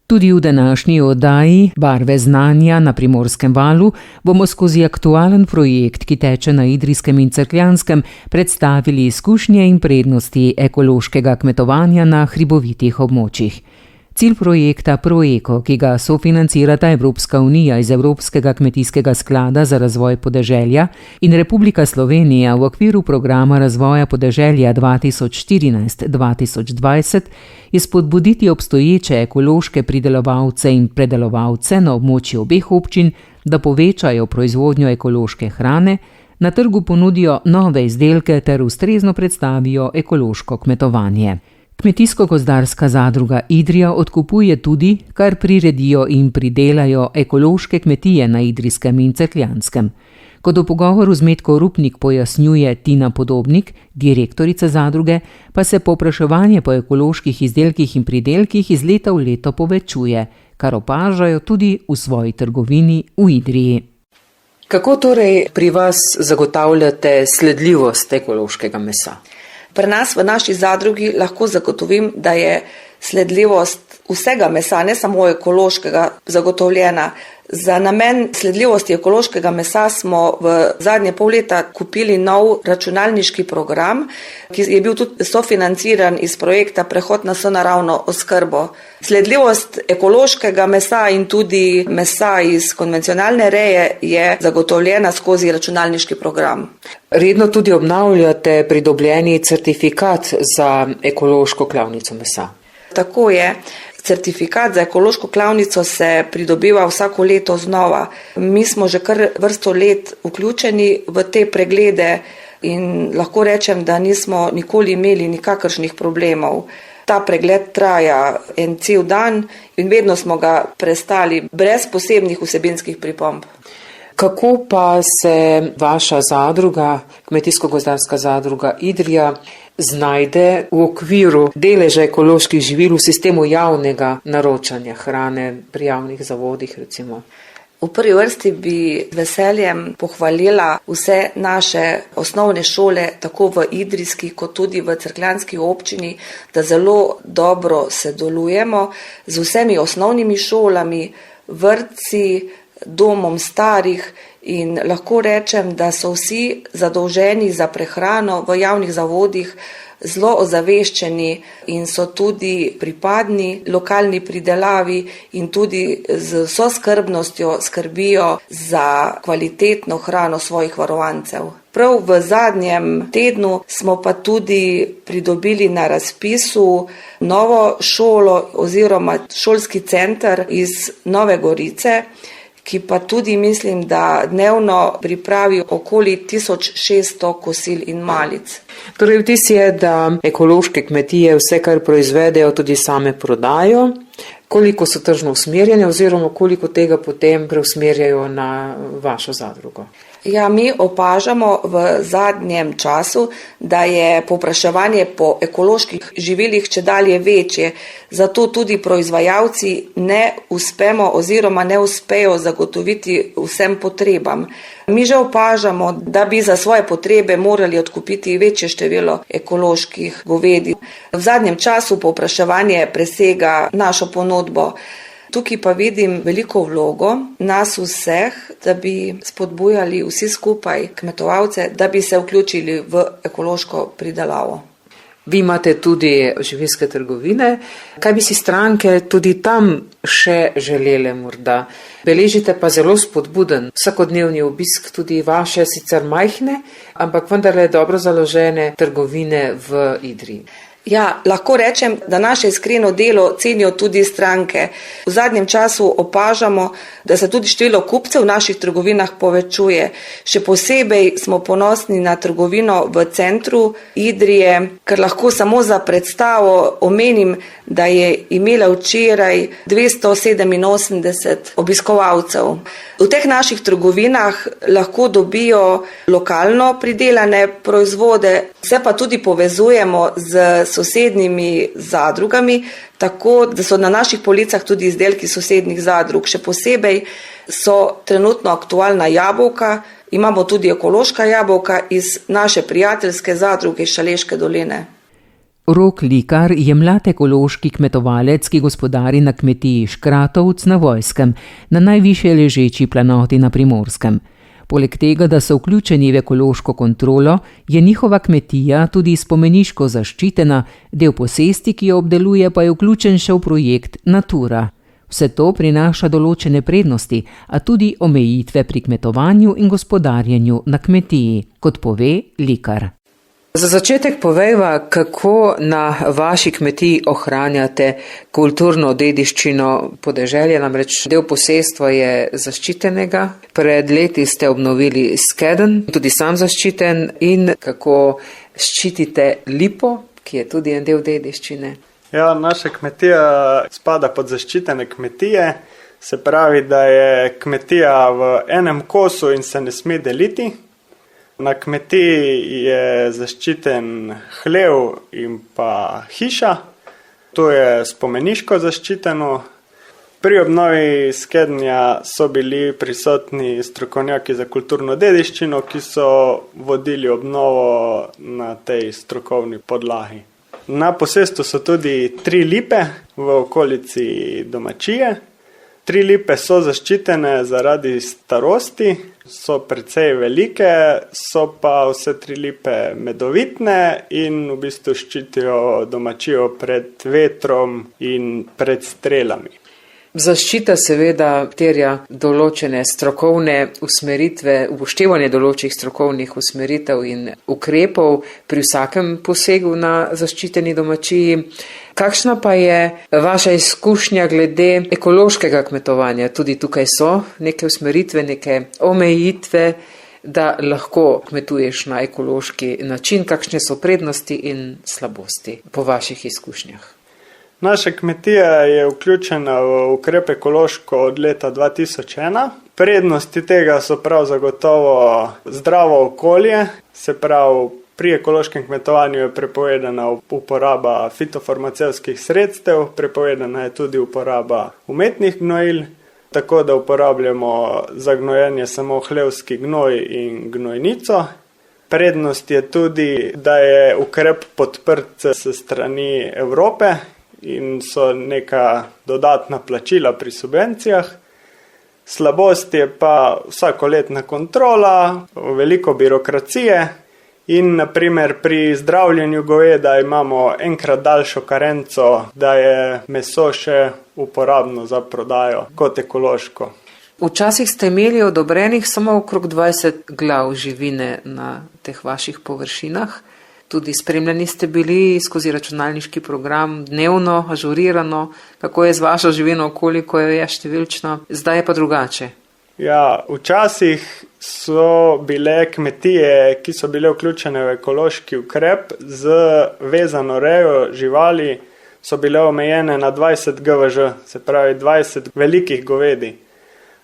Tudi v današnji oddaji Barve znanja na Primorskem valu bomo skozi aktualen projekt, ki teče na Idrijskem in Cerkljanskem, predstavili izkušnje in prednosti ekološkega kmetovanja na hribovitih območjih. Cilj projekta Proeko, ki ga sofinancirata Evropska unija iz Evropskega kmetijskega sklada za razvoj podeželja in Republika Slovenija v okviru programa razvoja podeželja 2014-2020, je spodbuditi obstoječe ekološke pridelovalce in predelovalce na območju obeh občin, da povečajo proizvodnjo ekološke hrane, na trgu ponudijo nove izdelke ter ustrezno predstavijo ekološko kmetovanje. Kmetijsko-gozdarska zadruga Idrija odkupuje tudi, kar priredijo in pridelajo ekološke kmetije na Idrijskem in Cerkljanskem. Kot v pogovoru z Metko Rupnik pojasnjuje Tina Podobnik, direktorica zadruge, pa se povpraševanje po ekoloških izdelkih in pridelkih iz leta v leto povečuje, kar opažajo tudi v svoji trgovini v Idriji. Kako torej pri vas zagotavljate sledljivost ekološkega mesa? Pri nas v naši zadrugi lahko zagotovim, da je sledljivost vsega mesa, ne samo ekološkega, zagotovljena. Za namen sledljivosti ekološkega mesa smo v zadnje pol leta kupili nov računalniški program, ki je bil tudi sofinanciran iz projekta Prehod na sonaravno oskrbo. Sledljivost ekološkega mesa in tudi mesa iz konvencionalne reje je zagotovljena skozi računalniški program. Redno tudi obnavljate pridobljeni certifikat za ekološko klavnico mesa. Tako je. Certifikat za ekološko klavnico se pridobiva vsako leto znova. Mi smo že kar vrsto let vključeni v te preglede in lahko rečem, da nismo nikoli imeli nikakršnih problemov. Ta pregled traja en cel dan in vedno smo ga prestali brez posebnih vsebinskih pripomb. Kako pa se vaša zadruga, Kmetijsko-gozdarska zadruga Idrija, znajde v okviru deleža ekoloških živil v sistemu javnega naročanja hrane pri javnih zavodih recimo? V prvi vrsti bi z veseljem pohvalila vse naše osnovne šole, tako v Idrijski kot tudi v Cerkljanski občini, da zelo dobro sodelujemo z vsemi osnovnimi šolami, vrtci, domom starih in lahko rečem, da so vsi zadolženi za prehrano v javnih zavodih zelo ozaveščeni in so tudi pripadni lokalni pridelavi in tudi z vso skrbnostjo skrbijo za kvalitetno hrano svojih varovancev. Prav v zadnjem tednu smo pa tudi pridobili na razpisu novo šolo oziroma šolski center iz Nove Gorice, ki pa tudi mislim, da dnevno pripravi okoli 1600 kosil in malic. Torej vtis je, da ekološke kmetije vse, kar proizvedejo, tudi same prodajo. Koliko so tržno usmerjene oziroma koliko tega potem preusmerjajo na vašo zadrugo? Ja, mi opažamo v zadnjem času, da je povpraševanje po ekoloških živilih čedalje večje, zato tudi proizvajalci ne uspemo oziroma ne uspejo zagotoviti vsem potrebam. Mi že opažamo, da bi za svoje potrebe morali odkupiti večje število ekoloških govedi. V zadnjem času povpraševanje presega našo ponudbo. Tukaj pa vidim veliko vlogo nas vseh, da bi spodbujali vsi skupaj kmetovalce, da bi se vključili v ekološko pridelavo. Vi imate tudi živilske trgovine. Kaj bi si stranke tudi tam še želele morda? Beležite pa zelo spodbuden vsakodnevni obisk tudi vaše sicer majhne, ampak vendarle dobro založene trgovine v Idriji. Ja, lahko rečem, da naše iskreno delo cenijo tudi stranke. V zadnjem času opažamo, da se tudi število kupcev v naših trgovinah povečuje. Še posebej smo ponosni na trgovino v centru Idrije, ker lahko samo za predstavo omenim, da je imela včeraj 287 obiskovalcev. V teh naših trgovinah lahko dobijo lokalno pridelane proizvode, se pa tudi povezujemo z sosednjimi zadrugami, tako da so na naših policah tudi izdelki sosednjih zadrug. Še posebej so trenutno aktualna jabolka, imamo tudi ekološka jabolka iz naše prijateljske zadruge iz Šaleške doline. Rok Likar je mlad ekološki kmetovalec, ki gospodari na kmetiji Škratovc na Vojskem, na najvišje ležeči planoti na Primorskem. Poleg tega, da so vključeni v ekološko kontrolo, je njihova kmetija tudi spomeniško zaščitena, del posesti, ki jo obdeluje, pa je vključen še v projekt Natura. Vse to prinaša določene prednosti, a tudi omejitve pri kmetovanju in gospodarjenju na kmetiji, kot pove Likar. Za začetek povejva, kako na vaši kmetiji ohranjate kulturno dediščino podeželja, namreč del posestva je zaščitenega. Pred leti ste obnovili skedenj, tudi sam zaščiten, in kako ščitite lipo, ki je tudi en del dediščine. Ja, naša kmetija spada pod zaščitene kmetije, se pravi, da je kmetija v enem kosu in se ne sme deliti. Na kmetiji je zaščiten hlev in pa hiša, to je spomeniško zaščiteno. Pri obnovi skedenja so bili prisotni strokovnjaki za kulturno dediščino, ki so vodili obnovo na tej strokovni podlagi. Na posestu so tudi 3 lipe v okolici domačije. 3 lipe so zaščitene zaradi starosti, so precej velike, so pa vse 3 lipe medovitne in v bistvu ščitijo domačijo pred vetrom in pred strelami. Zaščita seveda terja določene strokovne usmeritve, upoštevanje določenih strokovnih usmeritev in ukrepov pri vsakem posegu na zaščiteni domačiji. Kakšna pa je vaša izkušnja glede ekološkega kmetovanja? Tudi tukaj so neke usmeritve, neke omejitve, da lahko kmetuješ na ekološki način. Kakšne so prednosti in slabosti po vaših izkušnjah? Naša kmetija je vključena v ukrep ekološko od leta 2001. Prednosti tega so prav zagotovo zdravo okolje, se pravi, pri ekološkem kmetovanju je prepovedana uporaba fitofarmacevtskih sredstev, prepovedana je tudi uporaba umetnih gnojil, tako da uporabljamo za gnojenje samo hlevski gnoj in gnojnico. Prednost je tudi, da je ukrep podprt s strani Evrope in so neka dodatna plačila pri subvencijah. Slabost je pa vsakoletna kontrola, veliko birokracije in naprimer pri zdravljenju goveda imamo enkrat daljšo karenco, da je meso še uporabno za prodajo kot ekološko. Včasih ste imeli odobrenih samo okrog 20 glav živine na teh vaših površinah. Tudi spremljeni ste bili skozi računalniški program, dnevno, ažurirano, kako je z vašo živino, koliko je številčno, zdaj je pa drugače. Ja, včasih so bile kmetije, ki so bile vključene v ekološki ukrep, z vezano rejo živali so bile omejene na 20 GVŽ, se pravi 20 velikih govedi.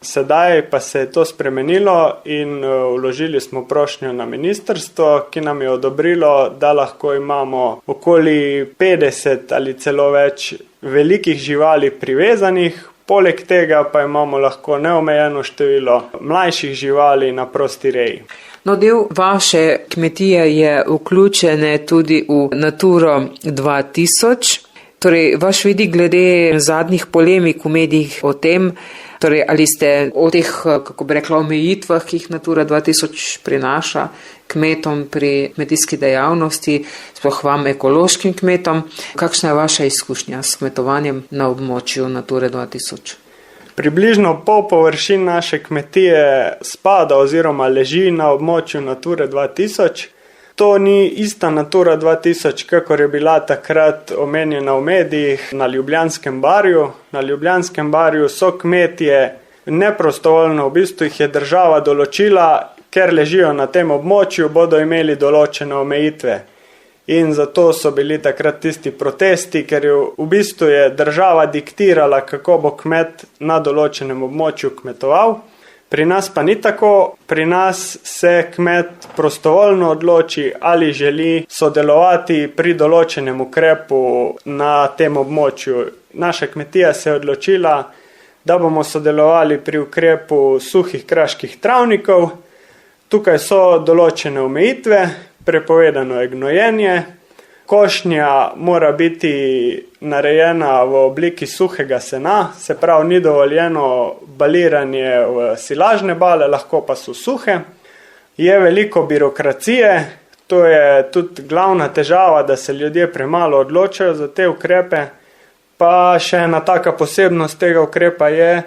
Sedaj pa se je to spremenilo in vložili smo prošnjo na ministrstvo, ki nam je odobrilo, da lahko imamo okoli 50 ali celo več velikih živali privezanih, poleg tega pa imamo lahko neomejeno število mlajših živali na prosti reji. No, del vaše kmetije je vključene tudi v Naturo 2000, torej vaš vidik glede zadnjih polemik v medijih o tem, torej, ali ste o teh, kako bi rekla, omejitvah, ki jih Natura 2000 prinaša kmetom pri kmetijski dejavnosti, sploh vam ekološkim kmetom, kakšna je vaša izkušnja s kmetovanjem na območju Nature 2000? Približno pol površin naše kmetije spada oziroma leži na območju Nature 2000. To ni ista Natura 2000, kakor je bila takrat omenjena v medijih na Ljubljanskem barju. Na Ljubljanskem barju so kmetije neprostovoljno, v bistvu jih je država določila, ker ležijo na tem območju, bodo imeli določene omejitve. In zato so bili takrat tisti protesti, ker v bistvu je država diktirala, kako bo kmet na določenem območju kmetoval. Pri nas pa ni tako, pri nas se kmet prostovoljno odloči, ali želi sodelovati pri določenem ukrepu na tem območju. Naša kmetija se je odločila, da bomo sodelovali pri ukrepu suhih kraških travnikov. Tukaj so določene omejitve, prepovedano je gnojenje, Košnja mora biti narejena v obliki suhega sena, se pravi, ni dovoljeno baliranje v silažne bale, lahko pa so suhe. Je veliko birokracije, to je tudi glavna težava, da se ljudje premalo odločajo za te ukrepe. Pa še ena taka posebnost tega ukrepa je,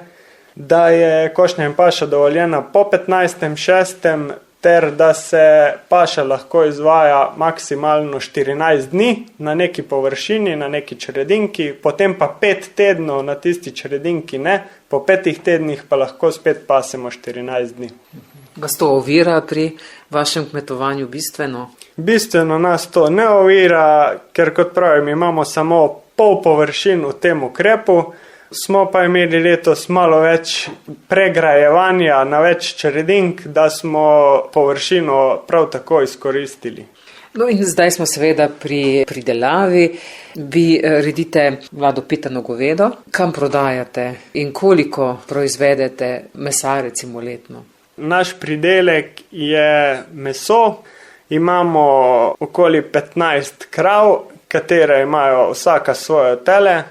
da je košnja in paša dovoljena po 15.6. ter da se paša lahko izvaja maksimalno 14 dni na neki površini, na neki čredinki, potem pa 5 tednov na tisti čredinki ne, po 5 tednih pa lahko spet pasemo 14 dni. Vas to ovira pri vašem kmetovanju bistveno? Bistveno nas to ne ovira, ker kot pravim, imamo samo pol površin v tem ukrepu, smo pa imeli letos malo več pregrajevanja na več čredink, da smo površino prav tako izkoristili. No in zdaj smo seveda pri pridelavi. Vi redite mlado pitano govedo. Kam prodajate in koliko proizvedete mesa recimo letno? Naš pridelek je meso. Imamo okoli 15 krav, katere imajo vsaka svojo tele.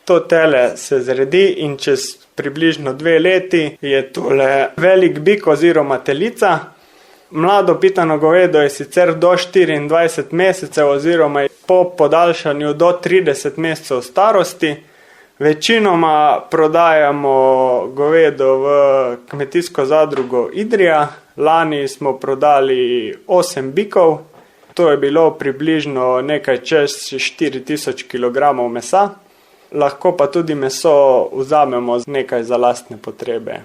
To tele se zredi in čez približno 2 leti je tole velik bik oziroma telica. Mlado pitano govedo je sicer do 24 mesecev oziroma po podaljšanju do 30 mesecev starosti. Večinoma prodajamo govedo v kmetijsko zadrugo Idrija. Lani smo prodali 8 bikov. To je bilo približno nekaj čez 4000 kg mesa. Lahko pa tudi meso vzamemo nekaj za lastne potrebe.